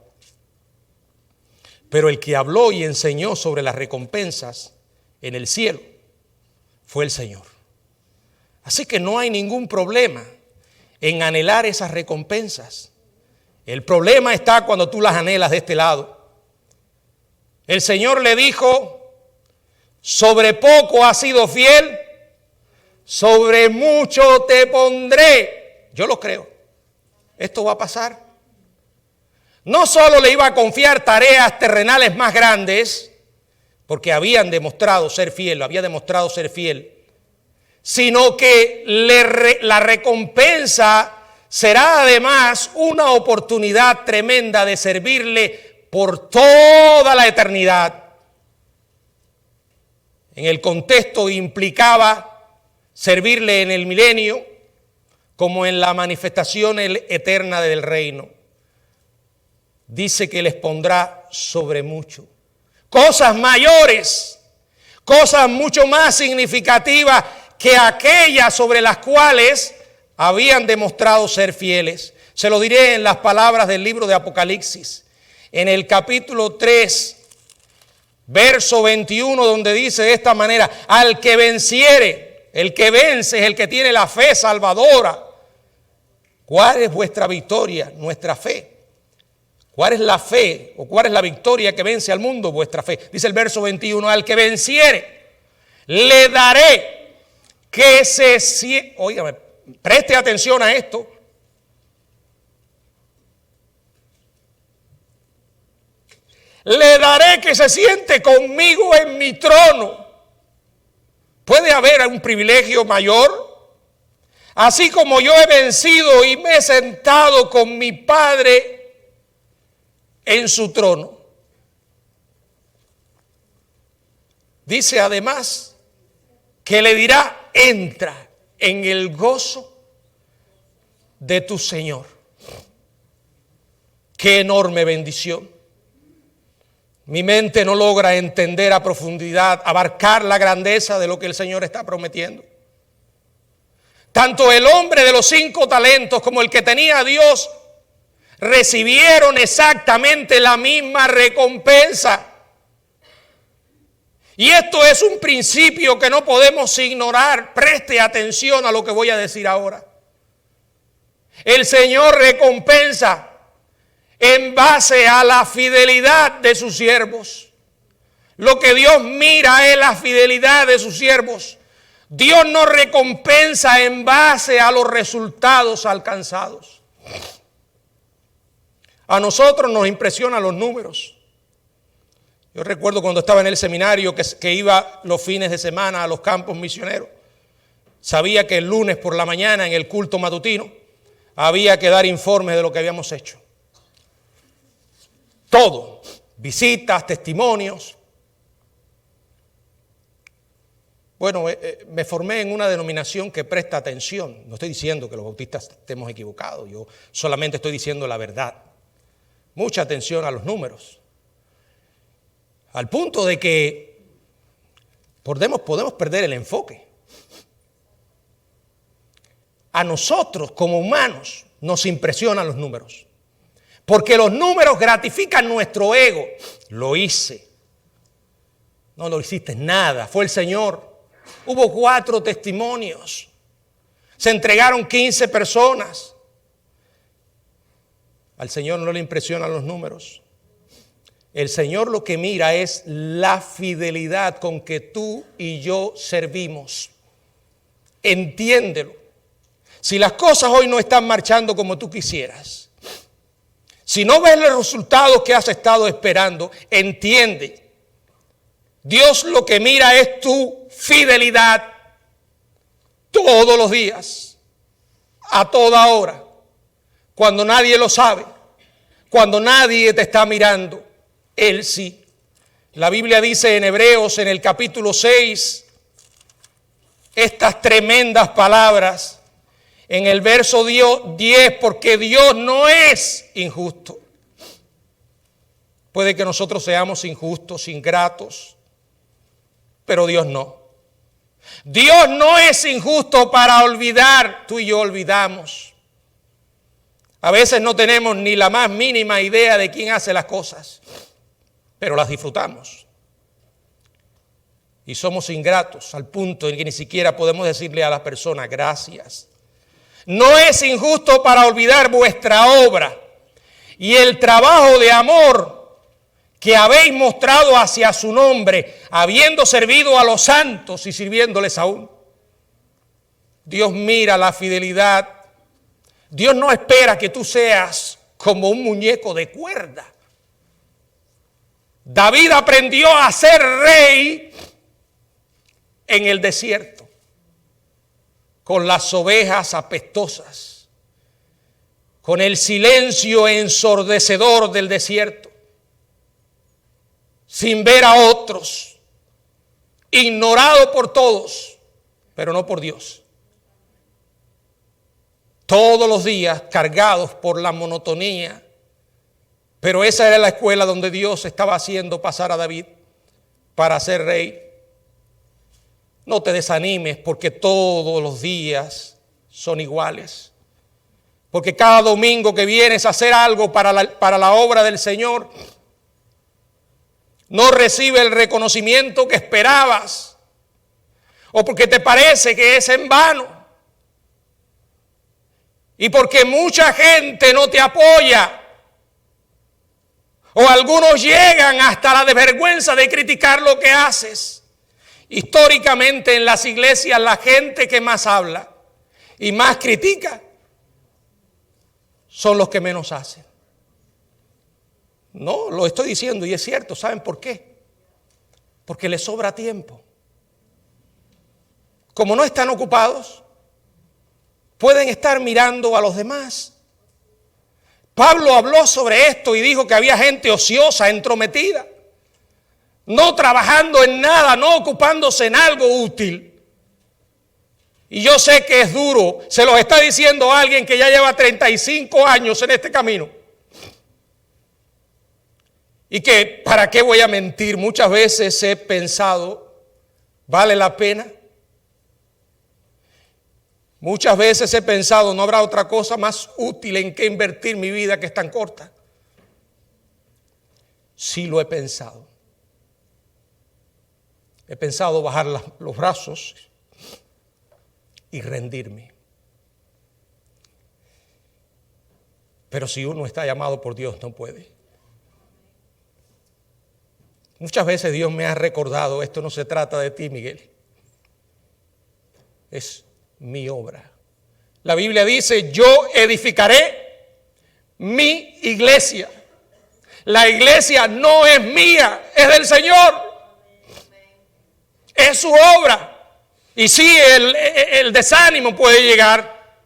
Pero el que habló y enseñó sobre las recompensas en el cielo fue el Señor. Así que no hay ningún problema en anhelar esas recompensas. El problema está cuando tú las anhelas de este lado. El Señor le dijo, sobre poco has sido fiel, sobre mucho te pondré. Yo lo creo. Esto va a pasar. No solo le iba a confiar tareas terrenales más grandes, porque habían demostrado ser fiel, lo había demostrado ser fiel, sino que la recompensa será además una oportunidad tremenda de servirle por toda la eternidad. En el contexto implicaba servirle en el milenio como en la manifestación eterna del reino. Dice que les pondrá sobre mucho. Cosas mayores, cosas mucho más significativas que aquellas sobre las cuales habían demostrado ser fieles. Se lo diré en las palabras del libro de Apocalipsis. En el capítulo 3, verso 21, donde dice de esta manera, al que venciere, el que vence es el que tiene la fe salvadora. ¿Cuál es vuestra victoria? Nuestra fe. ¿Cuál es la fe o cuál es la victoria que vence al mundo? Vuestra fe. Dice el verso 21, al que venciere, le daré que se siente. Óigame, preste atención a esto. Le daré que se siente conmigo en mi trono. ¿Puede haber un privilegio mayor? Así como yo he vencido y me he sentado con mi Padre en su trono. Dice además que le dirá, entra en el gozo de tu Señor. Qué enorme bendición. Mi mente no logra entender a profundidad, abarcar la grandeza de lo que el Señor está prometiendo. Tanto el hombre de los 5 talentos como el que tenía a Dios recibieron exactamente la misma recompensa. Y esto es un principio que no podemos ignorar. Preste atención a lo que voy a decir ahora. El Señor recompensa en base a la fidelidad de sus siervos. Lo que Dios mira es la fidelidad de sus siervos. Dios no recompensa en base a los resultados alcanzados. A nosotros nos impresionan los números. Yo recuerdo cuando estaba en el seminario que iba los fines de semana a los campos misioneros. Sabía que el lunes por la mañana en el culto matutino había que dar informes de lo que habíamos hecho. Todo, visitas, testimonios, Bueno, me formé en una denominación que presta atención. No estoy diciendo que los bautistas estemos equivocados, yo solamente estoy diciendo la verdad. Mucha atención a los números. Al punto de que podemos perder el enfoque. A nosotros como humanos nos impresionan los números. Porque los números gratifican nuestro ego. Lo hice. No lo hiciste nada, fue el Señor. Hubo 4 testimonios. Se entregaron 15 personas. Al Señor no le impresionan los números. El Señor lo que mira es la fidelidad con que tú y yo servimos. Entiéndelo. Si las cosas hoy no están marchando como tú quisieras, si no ves los resultados que has estado esperando, entiende. Dios lo que mira es tu fidelidad todos los días, a toda hora, cuando nadie lo sabe, cuando nadie te está mirando, Él sí. La Biblia dice en Hebreos, en el capítulo 6, estas tremendas palabras, en el verso 10, porque Dios no es injusto. Puede que nosotros seamos injustos, ingratos, pero Dios no. Dios no es injusto para olvidar. Tú y yo olvidamos. A veces no tenemos ni la más mínima idea de quién hace las cosas, pero las disfrutamos. Y somos ingratos al punto en que ni siquiera podemos decirle a las personas gracias. No es injusto para olvidar vuestra obra y el trabajo de amor que habéis mostrado hacia su nombre, habiendo servido a los santos y sirviéndoles aún. Dios mira la fidelidad. Dios no espera que tú seas como un muñeco de cuerda. David aprendió a ser rey en el desierto, con las ovejas apestosas, con el silencio ensordecedor del desierto, sin ver a otros, ignorado por todos, pero no por Dios. Todos los días cargados por la monotonía, pero esa era la escuela donde Dios estaba haciendo pasar a David para ser rey. No te desanimes porque todos los días son iguales. Porque cada domingo que vienes a hacer algo para la obra del Señor, no recibe el reconocimiento que esperabas, o porque te parece que es en vano, y porque mucha gente no te apoya, o algunos llegan hasta la desvergüenza de criticar lo que haces. Históricamente en las iglesias la gente que más habla y más critica son los que menos hacen. No, lo estoy diciendo y es cierto. ¿Saben por qué? Porque les sobra tiempo. Como no están ocupados, pueden estar mirando a los demás. Pablo habló sobre esto y dijo que había gente ociosa, entrometida, no trabajando en nada, no ocupándose en algo útil. Y yo sé que es duro, se los está diciendo alguien que ya lleva 35 años en este camino. Y que, ¿para qué voy a mentir? Muchas veces he pensado, ¿vale la pena? Muchas veces he pensado, ¿no habrá otra cosa más útil en que invertir mi vida que es tan corta? Sí lo he pensado. He pensado bajar los brazos y rendirme. Pero si uno está llamado por Dios, no puede. Muchas veces Dios me ha recordado, esto no se trata de ti, Miguel. Es mi obra. La Biblia dice, yo edificaré mi iglesia. La iglesia no es mía, es del Señor. Es su obra. Y sí, el desánimo puede llegar.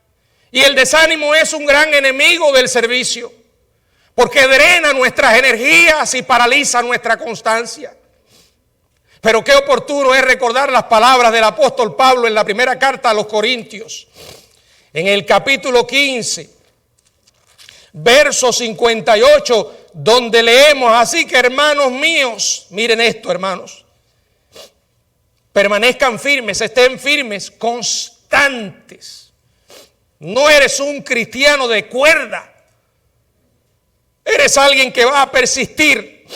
Y el desánimo es un gran enemigo del servicio, porque drena nuestras energías y paraliza nuestra constancia. Pero qué oportuno es recordar las palabras del apóstol Pablo en la primera carta a los Corintios, en el capítulo 15, verso 58, donde leemos: así que, hermanos míos, miren esto, hermanos, permanezcan firmes, estén firmes, constantes. No eres un cristiano de cuerda, eres alguien que va a persistir,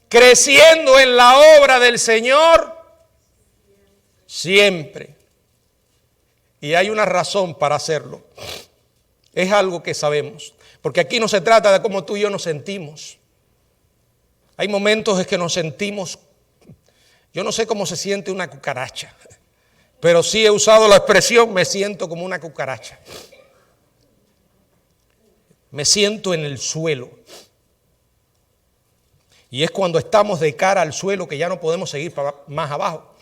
creciendo en la obra del Señor siempre. Y hay una razón para hacerlo. Es algo que sabemos. Porque aquí no se trata de cómo tú y yo nos sentimos. Hay momentos en que nos sentimos, yo no sé cómo se siente una cucaracha, pero sí he usado la expresión: me siento como una cucaracha. Me siento en el suelo. Y es cuando estamos de cara al suelo que ya no podemos seguir más abajo.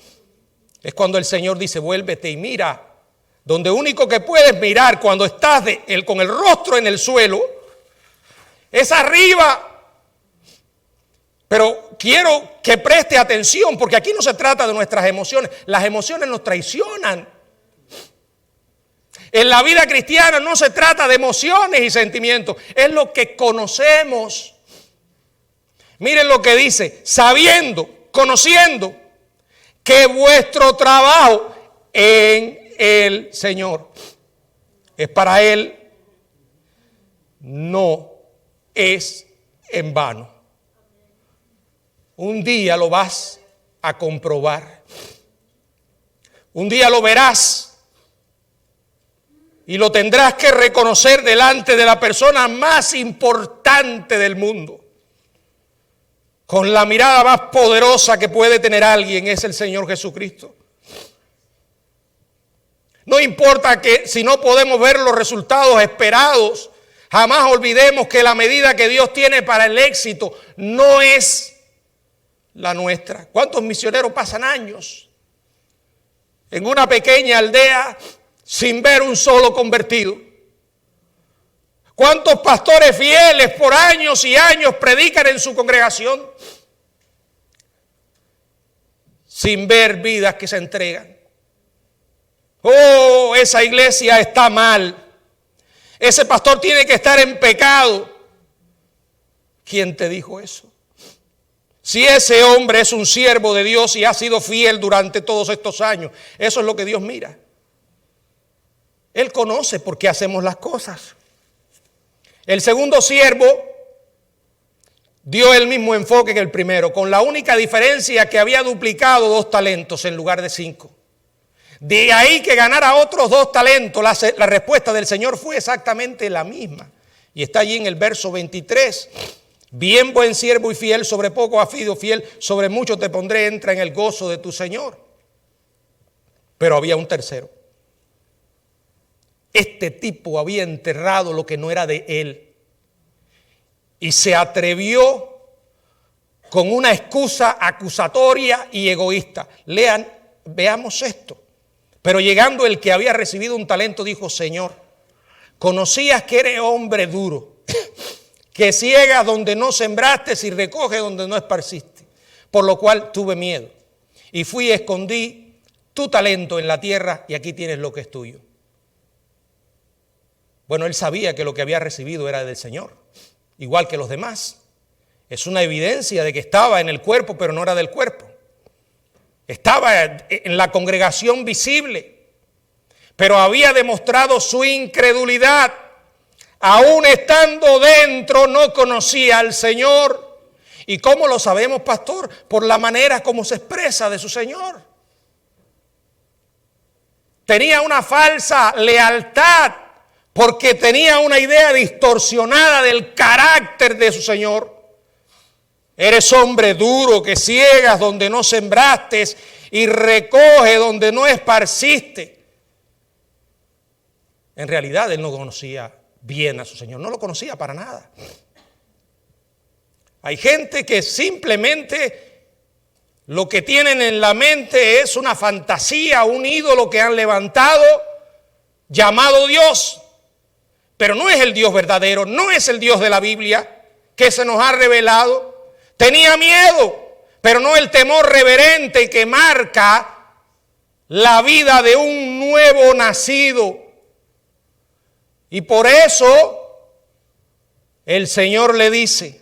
Es cuando el Señor dice: vuélvete y mira. Donde único que puedes mirar cuando estás con el rostro en el suelo es arriba. Pero quiero que preste atención, porque aquí no se trata de nuestras emociones. Las emociones nos traicionan. En la vida cristiana no se trata de emociones y sentimientos, es lo que conocemos. Miren lo que dice: sabiendo, conociendo que vuestro trabajo en el Señor es para Él, no es en vano. Un día lo vas a comprobar. Un día lo verás y lo tendrás que reconocer delante de la persona más importante del mundo. Con la mirada más poderosa que puede tener alguien, es el Señor Jesucristo. No importa que si no podemos ver los resultados esperados, jamás olvidemos que la medida que Dios tiene para el éxito no es la nuestra. ¿Cuántos misioneros pasan años en una pequeña aldea sin ver un solo convertido? ¿Cuántos pastores fieles por años y años predican en su congregación sin ver vidas que se entregan? Oh, esa iglesia está mal. Ese pastor tiene que estar en pecado. ¿Quién te dijo eso? Si ese hombre es un siervo de Dios y ha sido fiel durante todos estos años, eso es lo que Dios mira. Él conoce por qué hacemos las cosas. El segundo siervo dio el mismo enfoque que el primero, con la única diferencia que había duplicado 2 talentos en lugar de 5. De ahí que ganara otros 2 talentos, la respuesta del Señor fue exactamente la misma. Y está allí en el verso 23. Bien, buen siervo y fiel, sobre poco has sido fiel, sobre mucho te pondré, entra en el gozo de tu Señor. Pero había un tercero. Este tipo había enterrado lo que no era de él. Y se atrevió con una excusa acusatoria y egoísta. Veamos esto. Pero llegando el que había recibido un talento, dijo: Señor, conocías que eres hombre duro, que ciegas donde no sembraste y recoges donde no esparciste. Por lo cual tuve miedo y fui y escondí tu talento en la tierra, y aquí tienes lo que es tuyo. Bueno, él sabía que lo que había recibido era del Señor, igual que los demás. Es una evidencia de que estaba en el cuerpo, pero no era del cuerpo. Estaba en la congregación visible, pero había demostrado su incredulidad. Aún estando dentro, no conocía al Señor. ¿Y cómo lo sabemos, pastor? Por la manera como se expresa de su Señor. Tenía una falsa lealtad porque tenía una idea distorsionada del carácter de su Señor. Eres hombre duro, que ciegas donde no sembraste y recoge donde no esparciste. En realidad él no conocía bien a su Señor, no lo conocía para nada. Hay gente que simplemente lo que tienen en la mente es una fantasía, un ídolo que han levantado llamado Dios. Pero no es el Dios verdadero, no es el Dios de la Biblia que se nos ha revelado. Tenía miedo, pero no el temor reverente que marca la vida de un nuevo nacido. Y por eso el Señor le dice: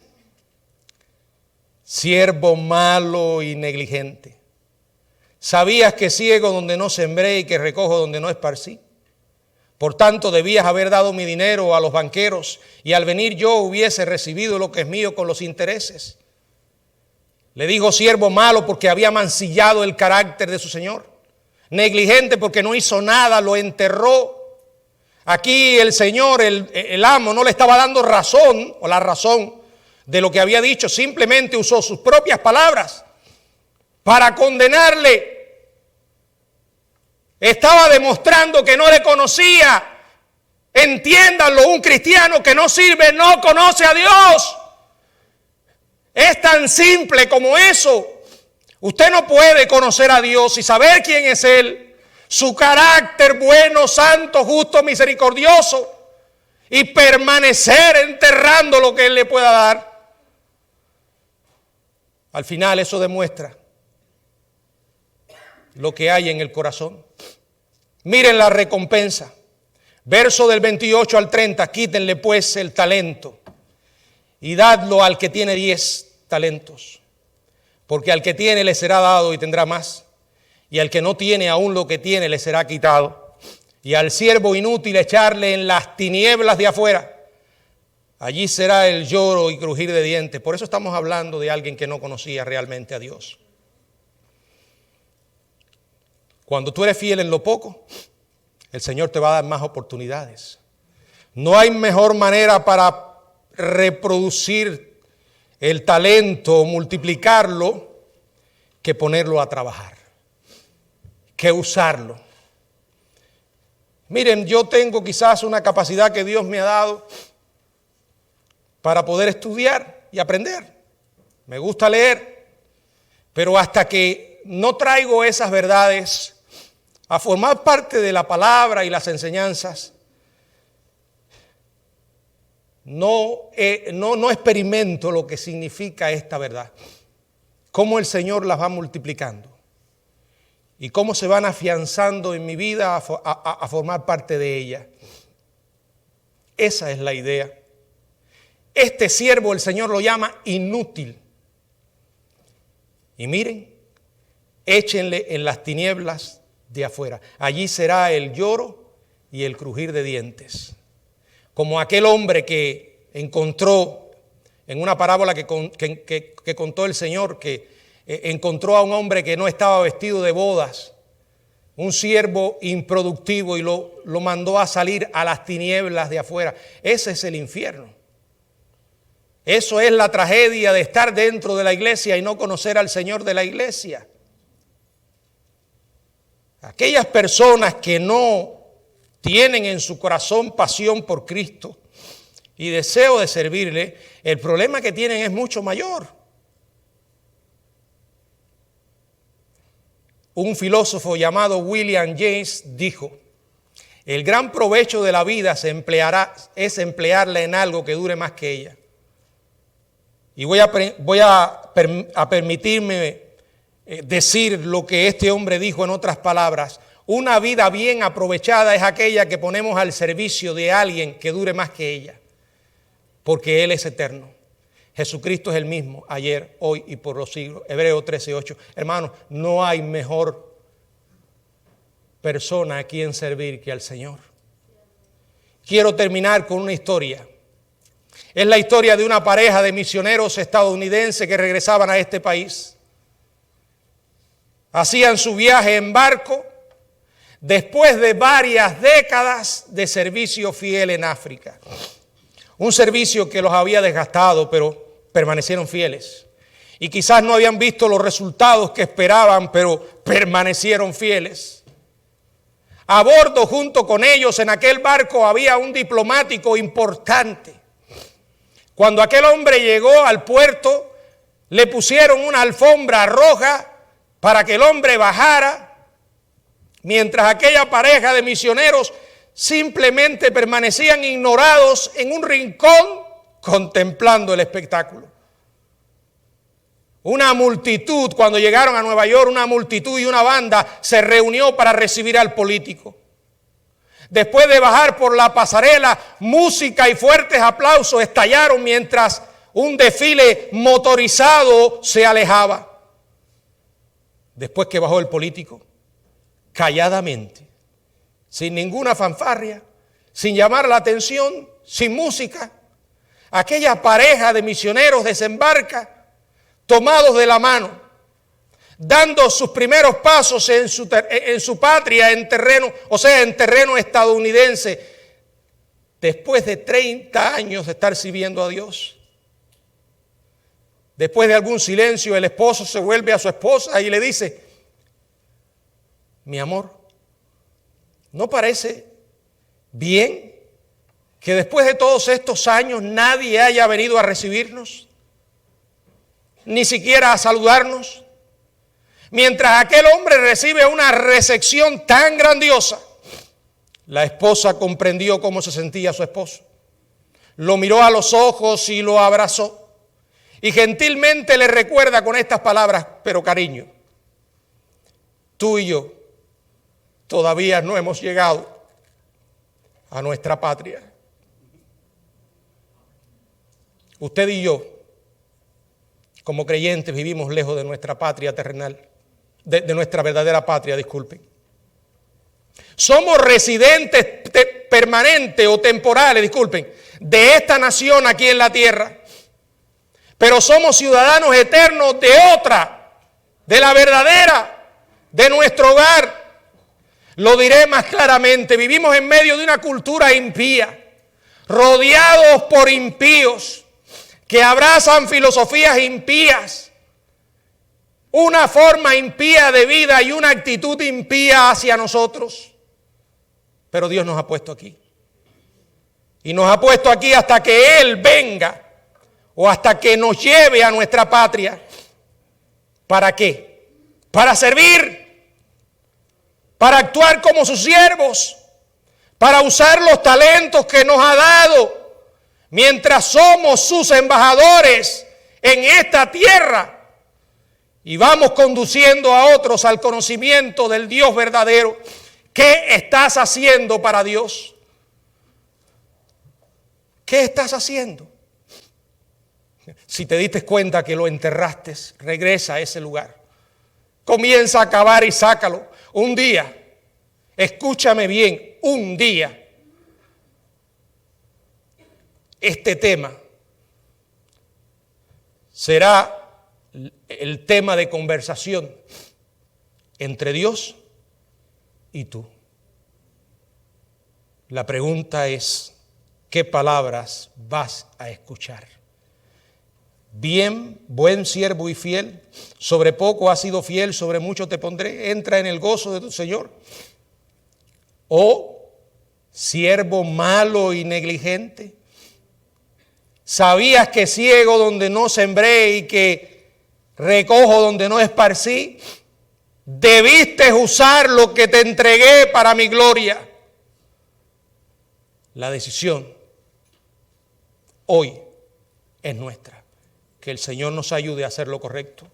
siervo malo y negligente, ¿sabías que ciego donde no sembré y que recojo donde no esparcí? Por tanto, debías haber dado mi dinero a los banqueros, y al venir yo hubiese recibido lo que es mío con los intereses. Le dijo siervo malo porque había mancillado el carácter de su señor. Negligente porque no hizo nada, lo enterró. Aquí el señor, el amo, no le estaba dando razón o la razón de lo que había dicho. Simplemente usó sus propias palabras para condenarle. Estaba demostrando que no le conocía. Entiéndanlo, un cristiano que no sirve no conoce a Dios. Es tan simple como eso. Usted no puede conocer a Dios y saber quién es Él, su carácter bueno, santo, justo, misericordioso, y permanecer enterrando lo que Él le pueda dar. Al final eso demuestra lo que hay en el corazón. Miren la recompensa. Verso del 28 al 30. Quítenle pues el talento y dadlo al que tiene 10 talentos. Porque al que tiene le será dado y tendrá más. Y al que no tiene aún lo que tiene le será quitado. Y al siervo inútil echarle en las tinieblas de afuera. Allí será el lloro y crujir de dientes. Por eso estamos hablando de alguien que no conocía realmente a Dios. Cuando tú eres fiel en lo poco, el Señor te va a dar más oportunidades. No hay mejor manera para reproducir el talento, multiplicarlo, que ponerlo a trabajar, que usarlo. Miren, yo tengo quizás una capacidad que Dios me ha dado para poder estudiar y aprender. Me gusta leer, pero hasta que no traigo esas verdades a formar parte de la palabra y las enseñanzas, no experimento lo que significa esta verdad. Cómo el Señor las va multiplicando y cómo se van afianzando en mi vida a formar parte de ella. Esa es la idea. Este siervo el Señor lo llama inútil. Y miren, échenle en las tinieblas de afuera. Allí será el lloro y el crujir de dientes. Como aquel hombre que encontró en una parábola que contó el Señor, que encontró a un hombre que no estaba vestido de bodas, un siervo improductivo, y lo mandó a salir a las tinieblas de afuera. Ese es el infierno. Eso es la tragedia de estar dentro de la iglesia y no conocer al Señor de la iglesia. Aquellas personas que no tienen en su corazón pasión por Cristo y deseo de servirle, el problema que tienen es mucho mayor. Un filósofo llamado William James dijo: el gran provecho de la vida es emplearla en algo que dure más que ella. Y voy a permitirme decir lo que este hombre dijo en otras palabras: una vida bien aprovechada es aquella que ponemos al servicio de alguien que dure más que ella, porque Él es eterno. Jesucristo es el mismo ayer, hoy y por los siglos. Hebreos 13:8. Hermanos, no hay mejor persona a quien servir que al Señor. Quiero terminar con una historia. Es la historia de una pareja de misioneros estadounidenses que regresaban a este país. Hacían su viaje en barco después de varias décadas de servicio fiel en África. Un servicio que los había desgastado, pero permanecieron fieles. Y quizás no habían visto los resultados que esperaban, pero permanecieron fieles. A bordo, junto con ellos, en aquel barco había un diplomático importante. Cuando aquel hombre llegó al puerto, le pusieron una alfombra roja para que el hombre bajara, mientras aquella pareja de misioneros simplemente permanecían ignorados en un rincón contemplando el espectáculo. una multitud, cuando llegaron a Nueva York, una multitud y una banda se reunió para recibir al político. Después de bajar por la pasarela, música y fuertes aplausos estallaron mientras un desfile motorizado se alejaba. Después que bajó el político, calladamente, sin ninguna fanfarria, sin llamar la atención, sin música, aquella pareja de misioneros desembarca, tomados de la mano, dando sus primeros pasos en su patria, en terreno estadounidense, después de 30 años de estar sirviendo a Dios. Después de algún silencio, el esposo se vuelve a su esposa y le dice: mi amor, ¿no parece bien que después de todos estos años nadie haya venido a recibirnos? Ni siquiera a saludarnos. Mientras aquel hombre recibe una recepción tan grandiosa, la esposa comprendió cómo se sentía su esposo. Lo miró a los ojos y lo abrazó. Y gentilmente le recuerda con estas palabras: pero cariño, tú y yo todavía no hemos llegado a nuestra patria. Usted y yo, como creyentes, vivimos lejos de nuestra patria terrenal, de nuestra verdadera patria, disculpen. Somos residentes permanentes o temporales, disculpen, de esta nación aquí en la tierra, pero somos ciudadanos eternos de otra, de la verdadera, de nuestro hogar. Lo diré más claramente: vivimos en medio de una cultura impía, rodeados por impíos que abrazan filosofías impías, una forma impía de vida y una actitud impía hacia nosotros. Pero Dios nos ha puesto aquí. Y nos ha puesto aquí hasta que Él venga o hasta que nos lleve a nuestra patria. ¿Para qué? Para servir, para actuar como sus siervos, para usar los talentos que nos ha dado mientras somos sus embajadores en esta tierra. Y vamos conduciendo a otros al conocimiento del Dios verdadero. ¿Qué estás haciendo para Dios? ¿Qué estás haciendo? Si te diste cuenta que lo enterraste, regresa a ese lugar. Comienza a cavar y sácalo. Un día, escúchame bien, un día, este tema será el tema de conversación entre Dios y tú. La pregunta es: ¿qué palabras vas a escuchar? Bien, buen siervo y fiel, sobre poco has sido fiel, sobre mucho te pondré, entra en el gozo de tu Señor. O siervo malo y negligente, ¿sabías que ciego donde no sembré y que recojo donde no esparcí? Debiste usar lo que te entregué para mi gloria. La decisión hoy es nuestra. Que el Señor nos ayude a hacer lo correcto.